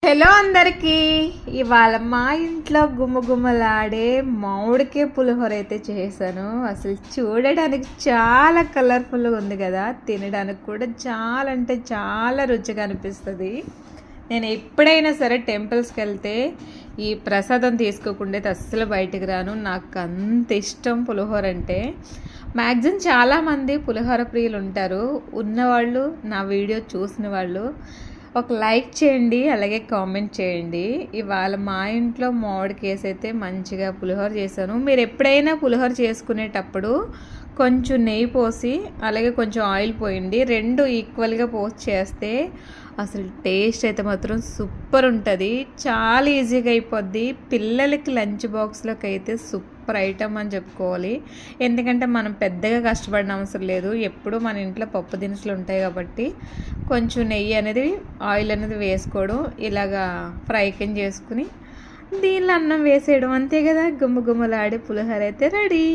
Hello అందరికీ. ఇవాళ మా ఇంట్లో గుమ్మగుమ్మలాడే మామిడికాయ పులిహోర అయితే చేశాను. అసలు చూడడానికి చాలా కలర్ఫుల్గా ఉంది కదా, తినడానికి కూడా చాలా అంటే చాలా రుచిగా అనిపిస్తుంది. నేను ఎప్పుడైనా సరే టెంపుల్స్కి వెళ్తే ఈ ప్రసాదం తీసుకోకుండా అస్సలు బయటికి రాను. నాకు అంత ఇష్టం పులిహోర అంటే. మ్యాక్సిమం చాలామంది పులిహోర ప్రియులు ఉంటారు. ఉన్నవాళ్ళు, నా వీడియో చూసిన వాళ్ళు ఒక లైక్ చేయండి, అలాగే కామెంట్ చేయండి. ఇవాళ మా ఇంట్లో మామిడికాయ అయితే మంచిగా పులిహోర చేశాను. మీరు ఎప్పుడైనా పులిహోర చేసుకునేటప్పుడు కొంచెం నెయ్యి పోసి అలాగే కొంచెం ఆయిల్ పోయండి. రెండు ఈక్వల్గా పోసి చేస్తే అసలు టేస్ట్ అయితే మాత్రం సూపర్ ఉంటుంది. చాలా ఈజీగా అయిపోద్ది. పిల్లలకి లంచ్ బాక్స్లోకి అయితే సూపర్ ఐటమ్ అని చెప్పుకోవాలి. ఎందుకంటే మనం పెద్దగా కష్టపడిన అవసరం లేదు. ఎప్పుడూ మన ఇంట్లో పప్పు దినుసులు ఉంటాయి కాబట్టి కొంచెం నెయ్యి అనేది, ఆయిల్ అనేది వేసుకోవడం, ఇలాగా ఫ్రై కింద చేసుకుని దీనిలో అన్నం వేసేయడం, అంతే కదా. గుమ్మగుమ్మలాడే పులిహోర అయితే రెడీ.